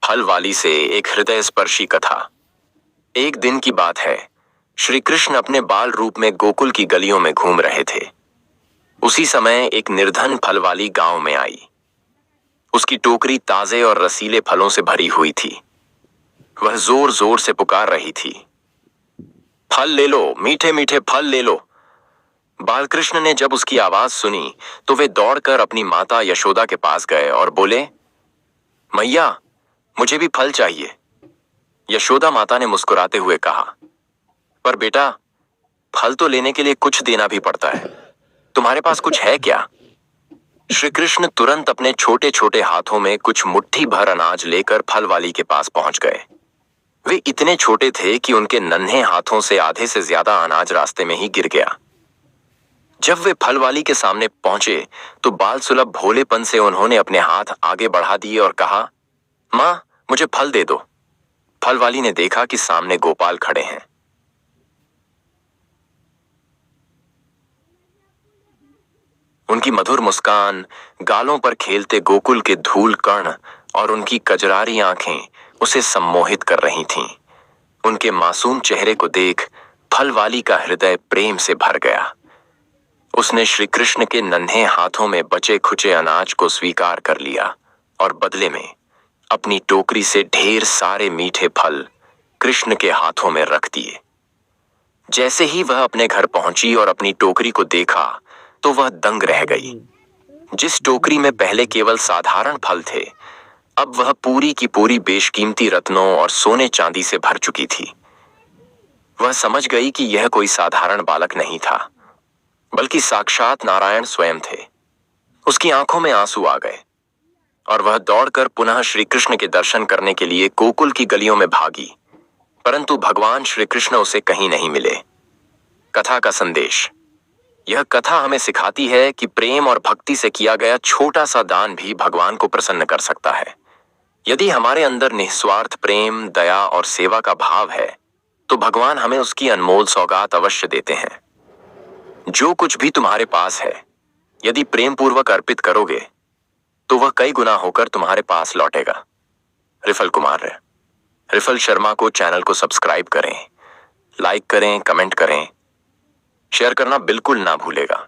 फल वाली से एक हृदय स्पर्शी कथा। एक दिन की बात है, श्री कृष्ण अपने बाल रूप में गोकुल की गलियों में घूम रहे थे। उसी समय एक निर्धन फल वाली गांव में आई। उसकी टोकरी ताजे और रसीले फलों से भरी हुई थी। वह जोर जोर से पुकार रही थी, फल ले लो, मीठे मीठे फल ले लो। बालकृष्ण ने जब उसकी आवाज सुनी तो वे दौड़कर अपनी माता यशोदा के पास गए और बोले, मैया, मुझे भी फल चाहिए। यशोदा माता ने मुस्कुराते हुए कहा, पर बेटा, फल तो लेने के लिए कुछ देना भी पड़ता है। तुम्हारे पास कुछ है क्या? श्री कृष्ण तुरंत अपने छोटे छोटे हाथों में कुछ मुट्ठी भर अनाज लेकर फल वाली के पास पहुंच गए। वे इतने छोटे थे कि उनके नन्हे हाथों से आधे से ज्यादा अनाज रास्ते में ही गिर गया। जब वे फल वाली के सामने पहुंचे तो बाल सुलभ भोलेपन से उन्होंने अपने हाथ आगे बढ़ा दिए और कहा, मां, मुझे फल दे दो। फल वाली ने देखा कि सामने गोपाल खड़े हैं। उनकी मधुर मुस्कान, गालों पर खेलते गोकुल के धूल कण और उनकी कजरारी आंखें उसे सम्मोहित कर रही थीं। उनके मासूम चेहरे को देख फल वाली का हृदय प्रेम से भर गया। उसने श्री कृष्ण के नन्हे हाथों में बचे खुचे अनाज को स्वीकार कर लिया और बदले में अपनी टोकरी से ढेर सारे मीठे फल कृष्ण के हाथों में रख दिए। जैसे ही वह अपने घर पहुंची और अपनी टोकरी को देखा तो वह दंग रह गई। जिस टोकरी में पहले केवल साधारण फल थे, अब वह पूरी की पूरी बेशकीमती रत्नों और सोने चांदी से भर चुकी थी। वह समझ गई कि यह कोई साधारण बालक नहीं था, बल्कि साक्षात नारायण स्वयं थे। उसकी आंखों में आंसू आ गए और वह दौड़कर पुनः श्री कृष्ण के दर्शन करने के लिए गोकुल की गलियों में भागी, परंतु भगवान श्री कृष्ण उसे कहीं नहीं मिले। कथा का संदेश। यह कथा हमें सिखाती है कि प्रेम और भक्ति से किया गया छोटा सा दान भी भगवान को प्रसन्न कर सकता है। यदि हमारे अंदर निस्वार्थ प्रेम, दया और सेवा का भाव है तो भगवान हमें उसकी अनमोल सौगात अवश्य देते हैं। जो कुछ भी तुम्हारे पास है, यदि प्रेम पूर्वक अर्पित करोगे तो वह कई गुना होकर तुम्हारे पास लौटेगा। रिफल कुमार। रिफल शर्मा को चैनल को सब्सक्राइब करें, लाइक करें, कमेंट करें, शेयर करना बिल्कुल ना भूलेगा।